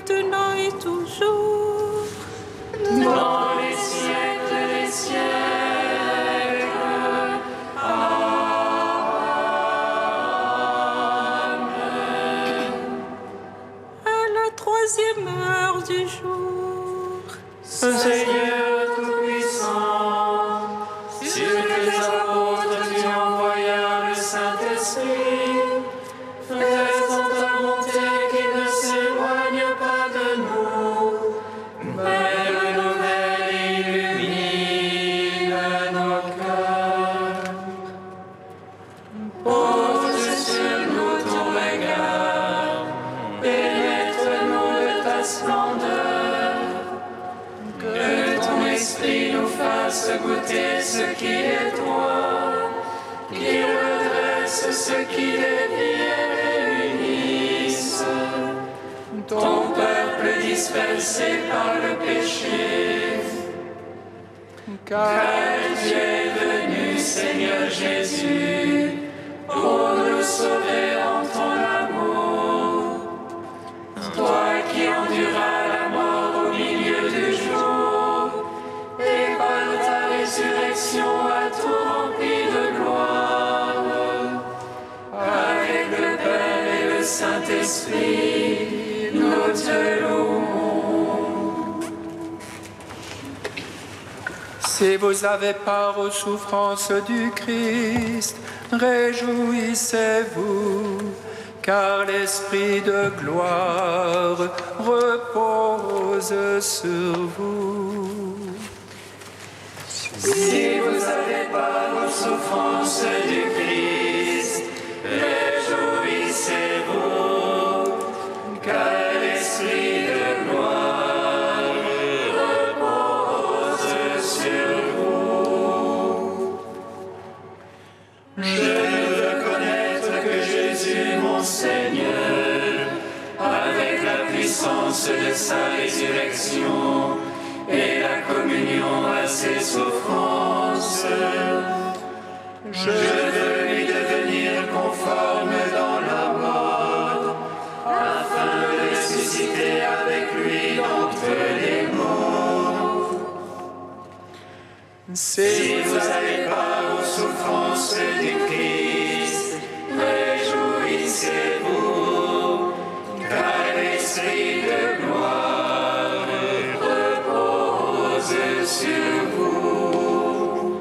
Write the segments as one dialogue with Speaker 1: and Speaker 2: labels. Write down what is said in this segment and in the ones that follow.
Speaker 1: maintenant et toujours,
Speaker 2: dans les siècles des siècles. Amen.
Speaker 1: à la troisième heure du jour.
Speaker 2: Seigneur Tout-Puissant, sur tes apôtres tu envoyas le Saint-Esprit, faisant ta bonté qui ne s'éloigne pas de nous, mais renouvelle et illumine nos cœurs. Pose sur nous ton regard, pénètre-nous de ta splendeur, que ton esprit nous fasse goûter ce qui est toi, qui redresse ce qui dévie et réunisse ton peuple dispersé par le péché. Car tu es venu, Seigneur Jésus, pour nous sauver en ton amour. Toi qui enduras la mort au milieu du jour, et par ta résurrection as tout rempli de gloire. Avec le Père et le Saint-Esprit, nous te louons.
Speaker 3: Si vous avez part aux souffrances du Christ, réjouissez-vous, car l'Esprit de gloire repose sur vous.
Speaker 2: Si vous avez part aux souffrances du Christ, réjouissez-vous, car l'Esprit de gloire repose sur vous. Je veux connaître que Jésus, mon Seigneur, avec la puissance de sa résurrection et la communion à ses souffrances, je veux lui devenir conforme dans la mort, afin de ressusciter avec lui d'entre les morts. Si vous avez part aux souffrances du Christ, réjouissez-vous, car l'Esprit de gloire repose sur vous.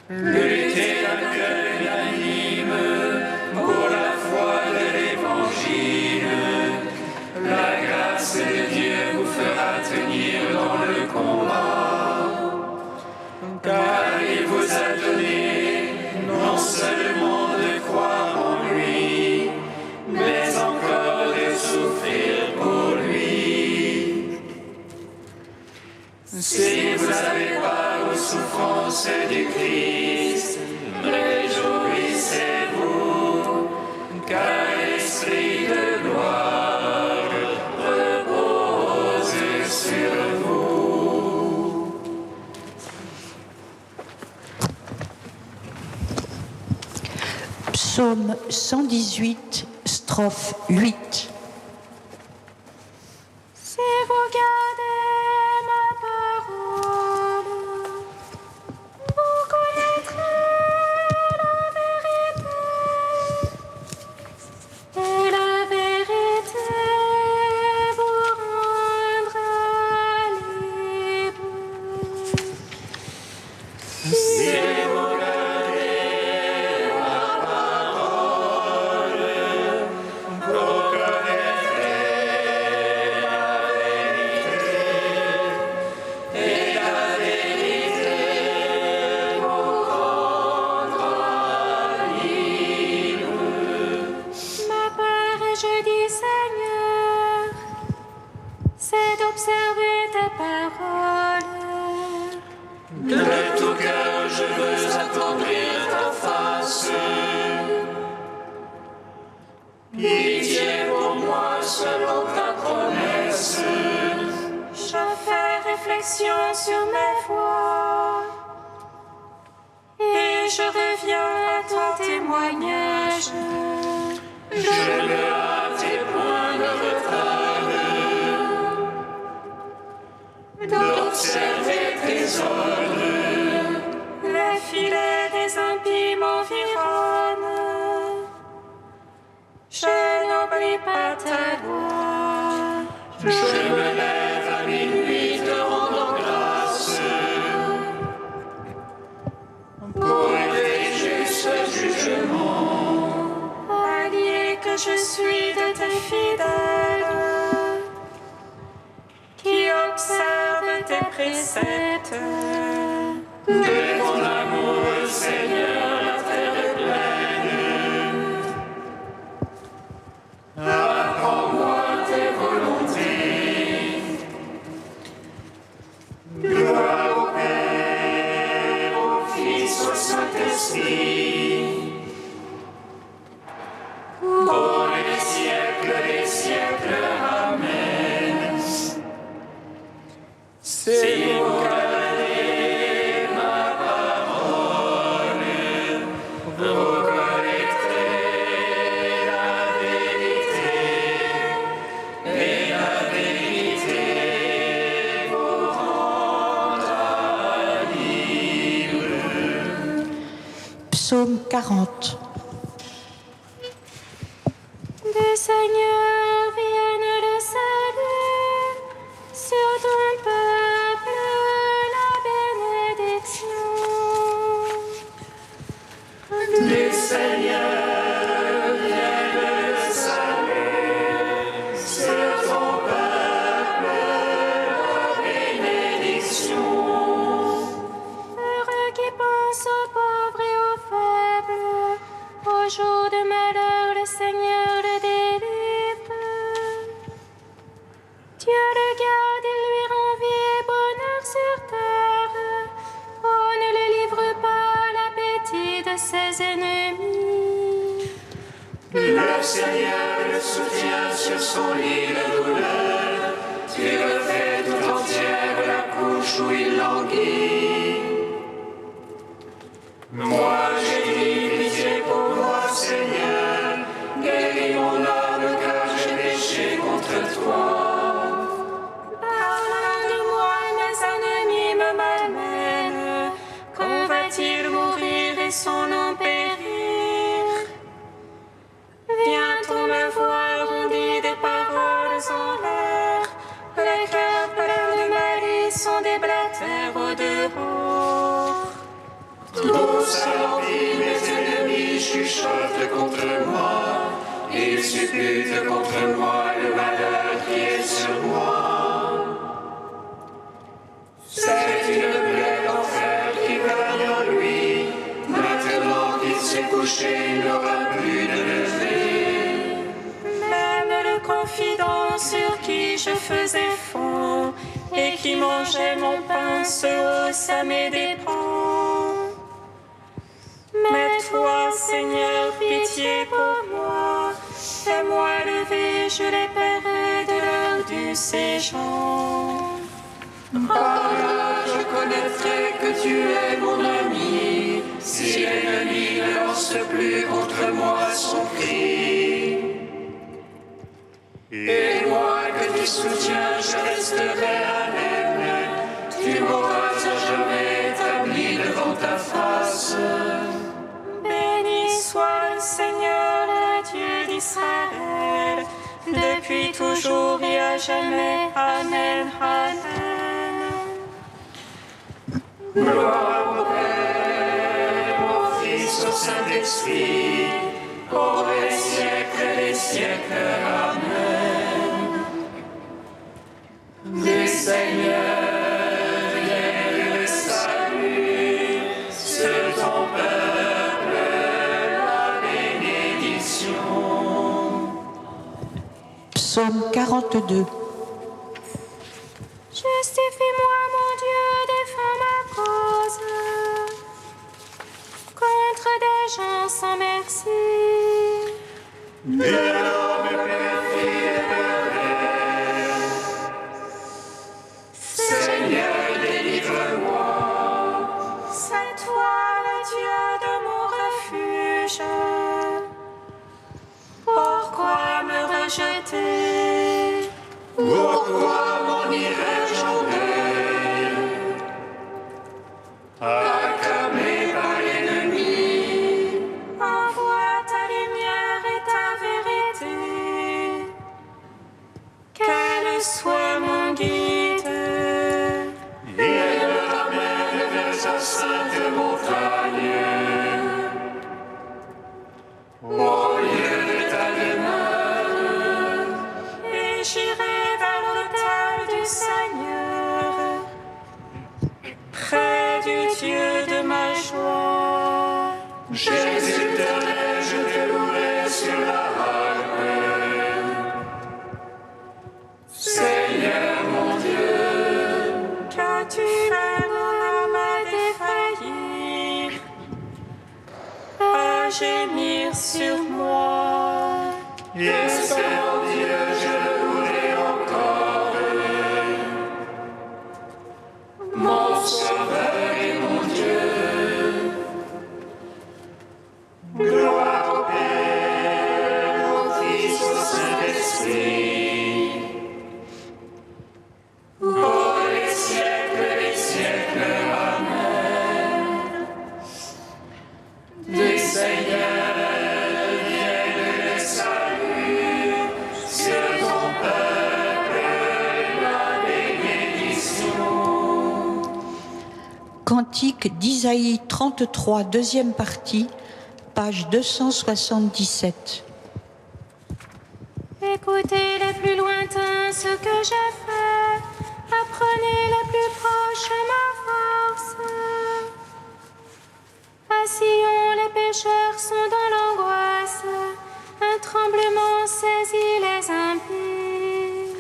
Speaker 2: Luttez d'un cœur unanime pour la foi de l'Évangile. La grâce de Dieu vous fera tenir dans le combat, car il vous a donné non seulement de croire en lui, mais encore de souffrir pour lui. Si vous avez part aux souffrances du Christ, réjouissez-vous, car l'Esprit de gloire repose sur vous.
Speaker 4: Psaume 118, strophe 8.
Speaker 1: Si vous gardez ma parole, vous connaîtrez la vérité, et la vérité vous rendra libre.
Speaker 2: Si vous gardez ma parole, vous connaîtrez la vérité, et la vérité vous rendra libre.
Speaker 1: Ma part, je dis Seigneur, c'est d'observer ta parole.
Speaker 2: De tout cœur, je veux attendrir ta face. Pitié pour moi selon ta promesse.
Speaker 1: Je fais réflexion sur mes voies et je reviens à ton témoignage.
Speaker 2: Je me hâte et point de retard. d'observer tes ordres.
Speaker 1: Les filets des impies m'environnent. Je n'oublie pas ta loi.
Speaker 2: Je me lève à minuit te rendant grâce pour tes justes jugements.
Speaker 1: Allié que je suis de tes fidèles, qui observent tes préceptes.
Speaker 2: De ton amour, Seigneur, la terre est pleine. Apprends-moi tes volontés. Gloire au Père, au Fils, au Saint-Esprit, pour les siècles des siècles. Amen.
Speaker 3: C'est
Speaker 2: vous gardez ma parole, vous connaîtrez la vérité, et la vérité vous rendra libre.
Speaker 4: Psaume 40.
Speaker 1: Du Seigneur vienne le salut, sur ton peuple la bénédiction.
Speaker 2: Du Seigneur vient le salut, sur ton peuple la bénédiction.
Speaker 1: Heureux qui pense aux pauvres et aux faibles, au jour de malheur le Seigneur le délivre. Dieu le garde, il lui rend vie et bonheur sur terre. Oh, ne le livre pas à l'appétit de ses ennemis.
Speaker 2: Le Seigneur le soutient sur son lit de douleur, tu le fais tout entière la couche où il languit. Moi j'ai dit pitié pour moi, Seigneur, guéris mon âme car j'ai péché contre toi.
Speaker 1: Pardonne de moi, mes ennemis me malmènent. Quand va-t-il mourir et son nom périr? Viens-t-on me voir, on dit des paroles en l'air. Les cœurs pleins de malice sont des blatères au dehors.
Speaker 2: Tous à l'envie, mes ennemis chuchotent contre moi, ils supputent contre moi le malheur qui est sur moi. C'est une plaie d'enfer qui gagne en lui, maintenant qu'il s'est couché, il n'aura plus de lever.
Speaker 1: Même le confident sur qui je faisais fond et qui mangeait mon pain se hausse à mes dépens. Mais toi, Seigneur, pitié pour moi, fais-moi lever, je les paierai de l'heure du séjour.
Speaker 2: Par là, je connaîtrai que tu es mon ami, si l'ennemi ne lance plus contre moi son cri. Et moi que tu soutiens, je resterai amen, tu m'auras à jamais établi devant ta face.
Speaker 1: Béni soit le Seigneur, le Dieu d'Israël, depuis toujours et à jamais. Amen, amen.
Speaker 2: Gloire au Père, au Fils, au Saint-Esprit, pour les siècles des siècles. Amen. Du Seigneur vient le salut, sur ton peuple la bénédiction.
Speaker 4: Psaume 42.
Speaker 1: Justifie-moi, mon Dieu, défends ma cause contre des gens sans merci.
Speaker 2: De l'homme perfide et pervers, Seigneur, délivre-moi.
Speaker 1: C'est toi le Dieu de mon refuge. Pourquoi me rejeter?
Speaker 2: Pourquoi m'en irais-je en deuil? Jésus éternel, je te louerai sur la harpe. Seigneur mon Dieu,
Speaker 1: qu'as-tu fait dans l'âme défaillir, à gémir sur moi?
Speaker 2: et Seigneur Dieu, je le louerai encore. Mon Sauveur et mon Dieu, gloire au Père, au Fils, au Saint-Esprit, pour les siècles des siècles. Amen. Du Seigneur vienne le salut sur ton peuple, la bénédiction.
Speaker 4: Cantique d'Isaïe 33, deuxième partie, page 277.
Speaker 1: Écoutez les plus lointains ce que j'ai fait, apprenez les plus proches ma force. À Sion, les pécheurs sont dans l'angoisse, un tremblement saisit les impies.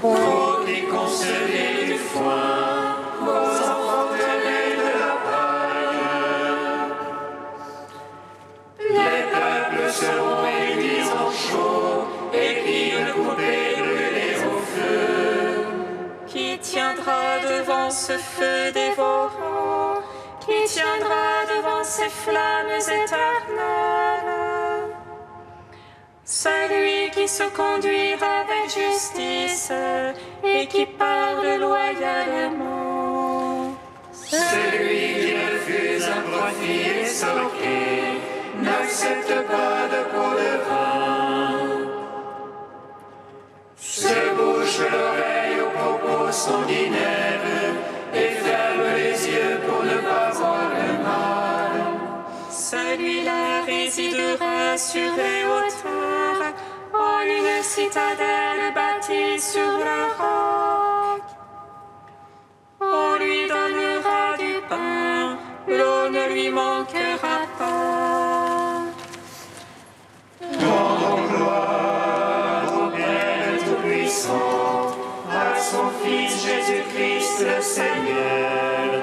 Speaker 2: Vous qui concevez du foin, vous emporterez de la paille. Les peuples seront réduits en chaux, et puis le coupés brûlés au feu.
Speaker 1: Qui tiendra devant ce feu dévorant? Qui tiendra devant ces flammes éternelles? Celui qui se conduit avec justice et qui parle loyalement.
Speaker 2: Celui qui refuse un profit escroqué n'accepte pas de pot de vin. Se bouche l'oreille aux propos sanguinaires et ferme les yeux pour ne pas voir le mal.
Speaker 1: Celui-là résidera sur les hauteurs, en une citadelle bâtie sur le roc. On lui donnera du pain, l'eau ne lui manquera pas.
Speaker 2: Rendons gloire au Père Tout-Puissant, à son Fils Jésus-Christ le Seigneur,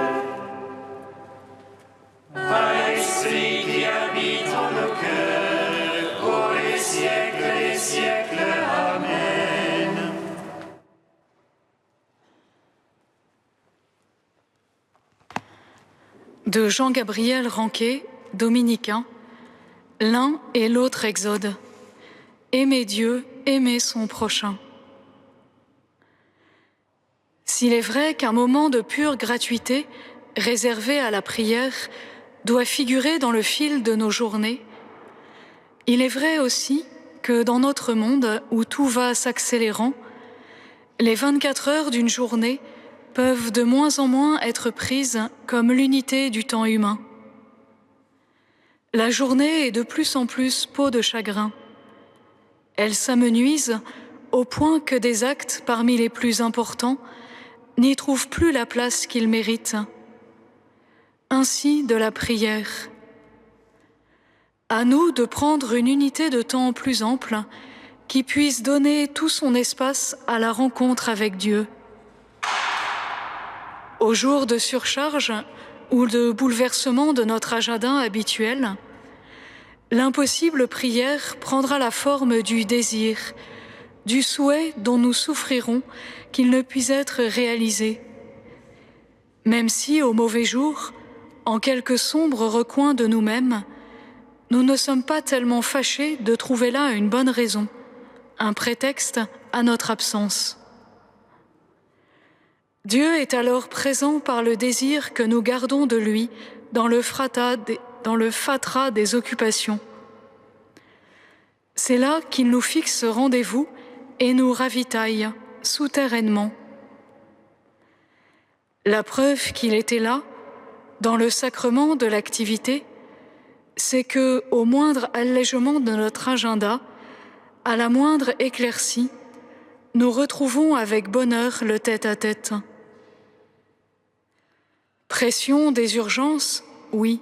Speaker 2: à l'Esprit qui habite en nos cœurs, pour les siècles des siècles. Amen.
Speaker 5: De Jean-Gabriel Ranquet, dominicain, l'un et l'autre exode. Aimer Dieu, aimer son prochain. S'il est vrai qu'un moment de pure gratuité, réservé à la prière, doit figurer dans le fil de nos journées, il est vrai aussi que dans notre monde où tout va s'accélérant, les 24 heures d'une journée peuvent de moins en moins être prises comme l'unité du temps humain. La journée est de plus en plus peau de chagrin. Elle s'amenuise au point que des actes parmi les plus importants n'y trouvent plus la place qu'ils méritent. Ainsi de la prière. À nous de prendre une unité de temps plus ample qui puisse donner tout son espace à la rencontre avec Dieu. Au jour de surcharge ou de bouleversement de notre agenda habituel, l'impossible prière prendra la forme du désir, du souhait dont nous souffrirons qu'il ne puisse être réalisé. Même si, au mauvais jour, en quelque sombre recoin de nous-mêmes, nous ne sommes pas tellement fâchés de trouver là une bonne raison, un prétexte à notre absence. Dieu est alors présent par le désir que nous gardons de lui dans le fatras des occupations. C'est là qu'il nous fixe rendez-vous et nous ravitaille souterrainement. La preuve qu'il était là, dans le sacrement de l'activité, c'est que, au moindre allègement de notre agenda, à la moindre éclaircie, nous retrouvons avec bonheur le tête-à-tête. Pression des urgences, oui,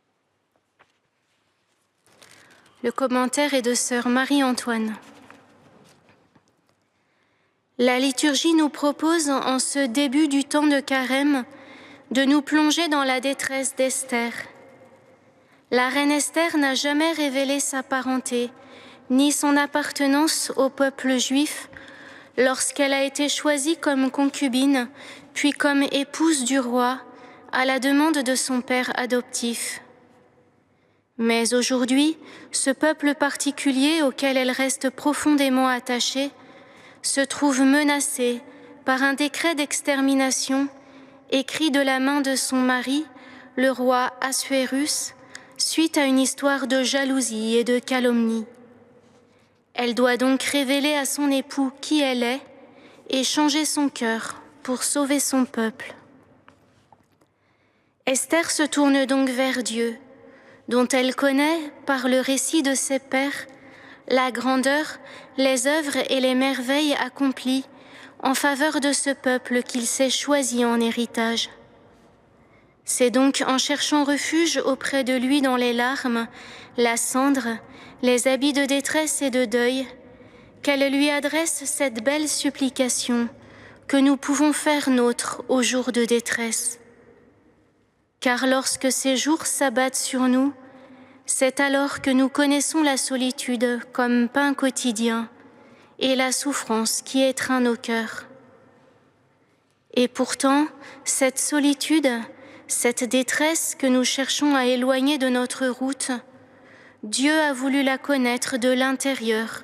Speaker 6: Le commentaire est de sœur Marie-Antoine. La liturgie nous propose, en ce début du temps de carême, de nous plonger dans la détresse d'Esther. La reine Esther n'a jamais révélé sa parenté, ni son appartenance au peuple juif, lorsqu'elle a été choisie comme concubine, puis comme épouse du roi, à la demande de son père adoptif. Mais aujourd'hui, ce peuple particulier auquel elle reste profondément attachée se trouve menacé par un décret d'extermination écrit de la main de son mari, le roi Assuérus, suite à une histoire de jalousie et de calomnie. Elle doit donc révéler à son époux qui elle est et changer son cœur pour sauver son peuple. Esther se tourne donc vers Dieu, dont elle connaît, par le récit de ses pères, la grandeur, les œuvres et les merveilles accomplies en faveur de ce peuple qu'il s'est choisi en héritage. C'est donc en cherchant refuge auprès de lui dans les larmes, la cendre, les habits de détresse et de deuil, qu'elle lui adresse cette belle supplication que nous pouvons faire nôtre aux jours de détresse. Car lorsque ces jours s'abattent sur nous, c'est alors que nous connaissons la solitude comme pain quotidien et la souffrance qui étreint nos cœurs. Et pourtant, cette solitude, cette détresse que nous cherchons à éloigner de notre route, Dieu a voulu la connaître de l'intérieur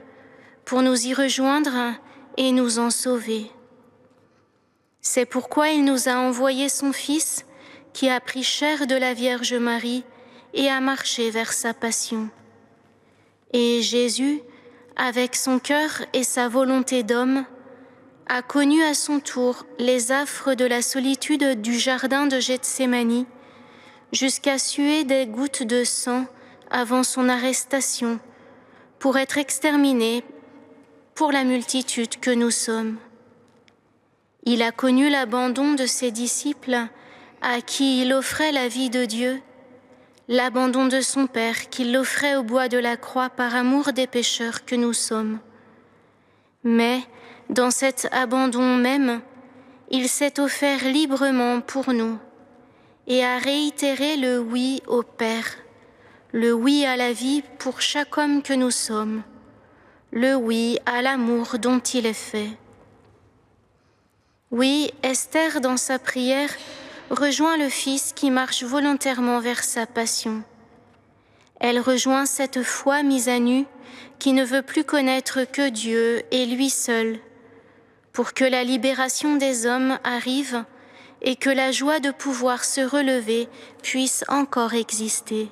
Speaker 6: pour nous y rejoindre et nous en sauver. C'est pourquoi il nous a envoyé son Fils qui a pris chair de la Vierge Marie et a marché vers sa passion. Et Jésus, avec son cœur et sa volonté d'homme, a connu à son tour les affres de la solitude du jardin de Gethsémani, jusqu'à suer des gouttes de sang avant son arrestation, pour être exterminé pour la multitude que nous sommes. Il a connu l'abandon de ses disciples à qui il offrait la vie de Dieu, l'abandon de son Père qu'il offrait au bois de la croix par amour des pécheurs que nous sommes. Mais, dans cet abandon même, il s'est offert librement pour nous et a réitéré le oui au Père, le oui à la vie pour chaque homme que nous sommes, le oui à l'amour dont il est fait. Oui, Esther, dans sa prière, rejoint le Fils qui marche volontairement vers sa passion. Elle rejoint cette foi mise à nu qui ne veut plus connaître que Dieu et lui seul, pour que la libération des hommes arrive et que la joie de pouvoir se relever puisse encore exister.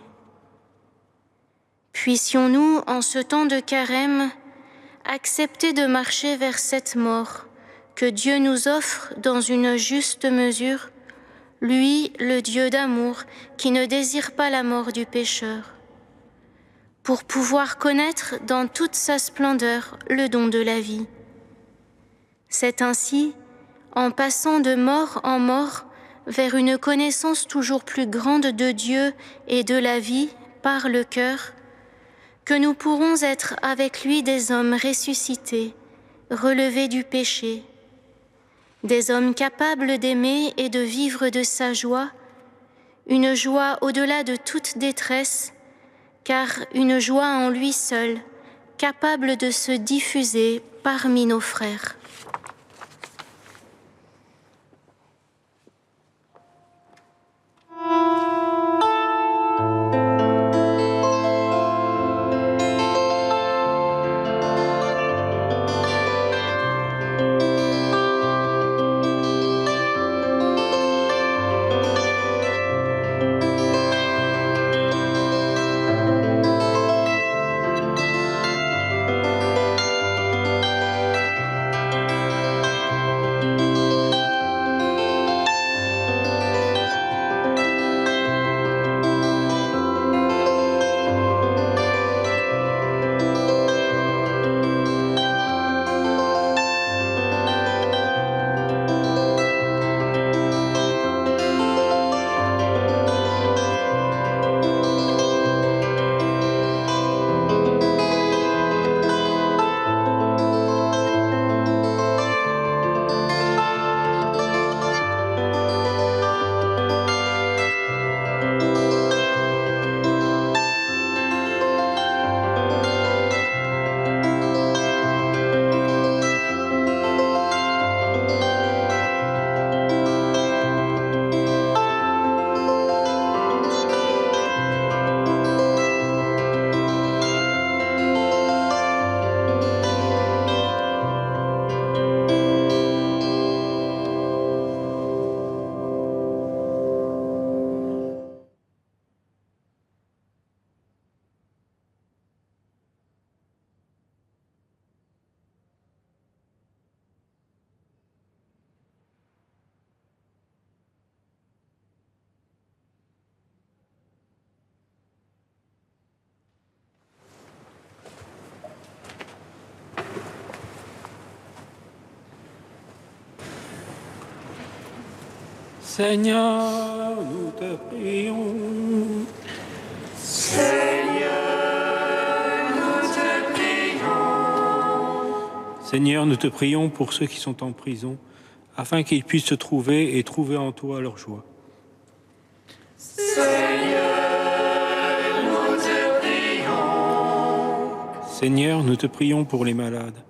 Speaker 6: Puissions-nous, en ce temps de carême, accepter de marcher vers cette mort que Dieu nous offre dans une juste mesure, lui, le Dieu d'amour, qui ne désire pas la mort du pécheur, pour pouvoir connaître dans toute sa splendeur le don de la vie. C'est ainsi, en passant de mort en mort vers une connaissance toujours plus grande de Dieu et de la vie par le cœur, que nous pourrons être avec lui des hommes ressuscités, relevés du péché, des hommes capables d'aimer et de vivre de sa joie, une joie au-delà de toute détresse, car une joie en lui seul, capable de se diffuser parmi nos frères.
Speaker 7: Seigneur, nous te prions.
Speaker 2: Seigneur, nous te prions.
Speaker 7: Seigneur, nous te prions pour ceux qui sont en prison, afin qu'ils puissent te trouver et trouver en toi leur joie.
Speaker 2: Seigneur, nous te prions.
Speaker 7: Seigneur, nous te prions pour les malades,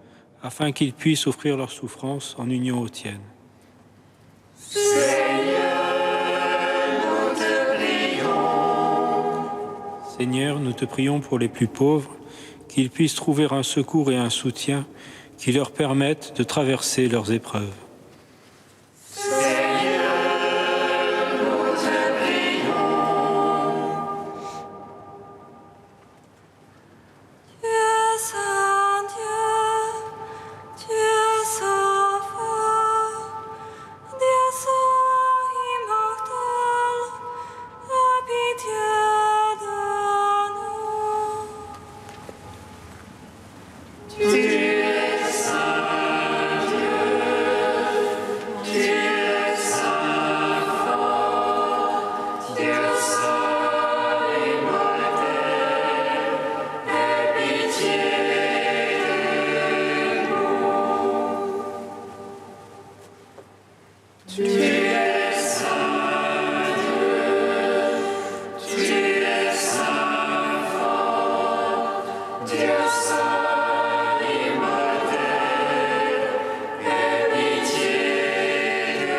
Speaker 7: afin qu'ils puissent offrir leur souffrance en union aux tiennes.
Speaker 2: Seigneur, nous te prions.
Speaker 7: Seigneur, nous te prions pour les plus pauvres, qu'ils puissent trouver un secours et un soutien qui leur permettent de traverser leurs épreuves.
Speaker 2: Seigneur, nous te prions.
Speaker 1: Dieu saint, Dieu saint fort, Dieu saint immortel, aie pitié de nous.
Speaker 2: Tu es saint Dieu, tu es saint fort, Dieu saint immortel, aie pitié de nous. Tu es saint Dieu, tu es saint fort, Dieu saint immortel, aie pitié de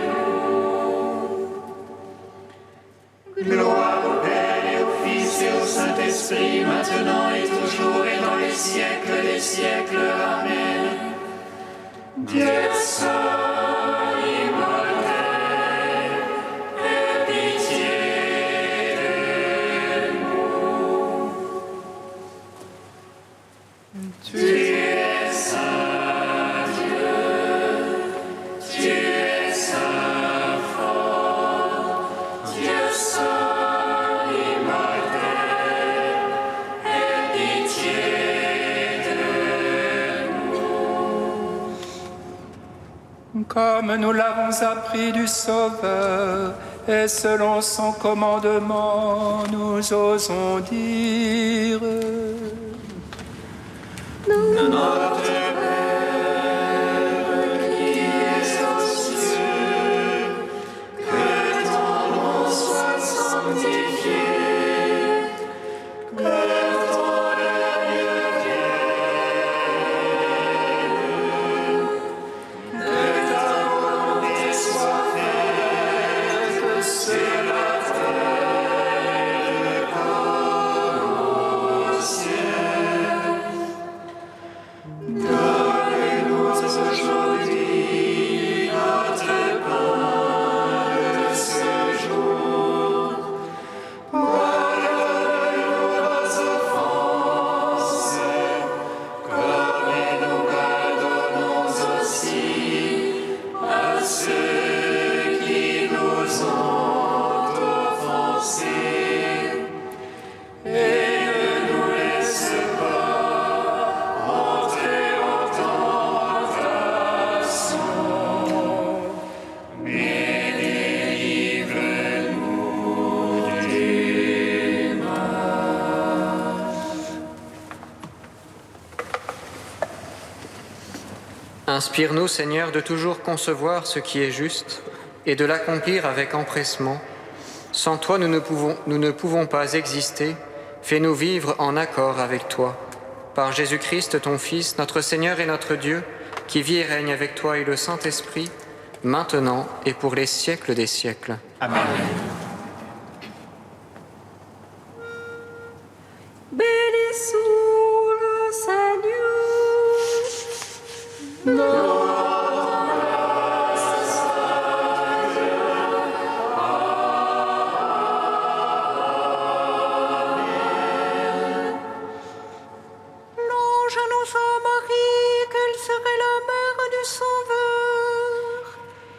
Speaker 2: nous. Gloire au Père et au Fils et au Saint-Esprit, maintenant et toujours et dans les siècles des siècles. Amen. Dieu saint immortel, aie pitié de nous. Tu es saint Dieu, tu es saint fort, Dieu saint immortel, aie pitié de nous.
Speaker 3: Comme nous l'avons appris du Sauveur, et selon son commandement, nous osons dire...
Speaker 2: Notre Père qui es aux cieux, que ton nom soit sanctifié, que ton règne vienne, que ta volonté soit faite sur la terre comme au ciel. Donne-nous aujourd'hui notre pain de ce jour. Pardonne-nous nos offenses, comme nous pardonnons aussi à ceux qui nous ont offensés. Et ne nous laisse pas entrer en tentation, mais délivre-nous du mal.
Speaker 8: Inspire-nous, Seigneur, de toujours concevoir ce qui est juste et de l'accomplir avec empressement. Sans toi, nous ne pouvons pas exister. Fais-nous vivre en accord avec toi. Par Jésus-Christ, ton Fils, notre Seigneur et notre Dieu, qui vit et règne avec toi et le Saint-Esprit, maintenant et pour les siècles des siècles.
Speaker 2: Amen.
Speaker 1: Bénissons le Seigneur. L'ange annonça à Marie qu'elle serait la mère du Sauveur.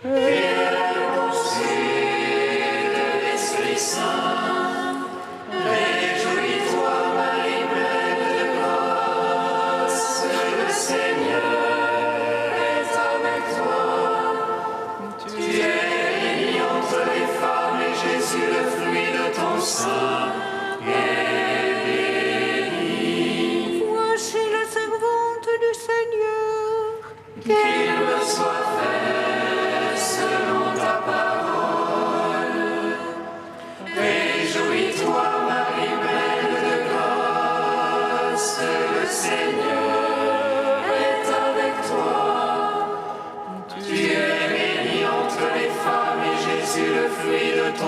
Speaker 2: Et elle conçut de l'Esprit Saint. Réjouis-toi, Marie, pleine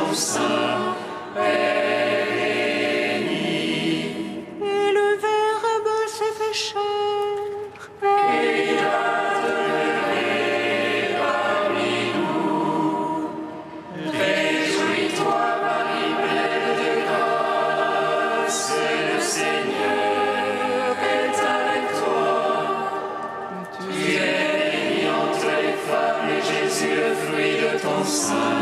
Speaker 2: ton sein est béni.
Speaker 1: Et le Verbe s'est fait chair.
Speaker 2: Et il a demeuré parmi nous. Réjouis-toi, Marie, pleine de grâce, le Seigneur est avec toi. Tu es bénie entre les femmes, et Jésus, le fruit de ton sein,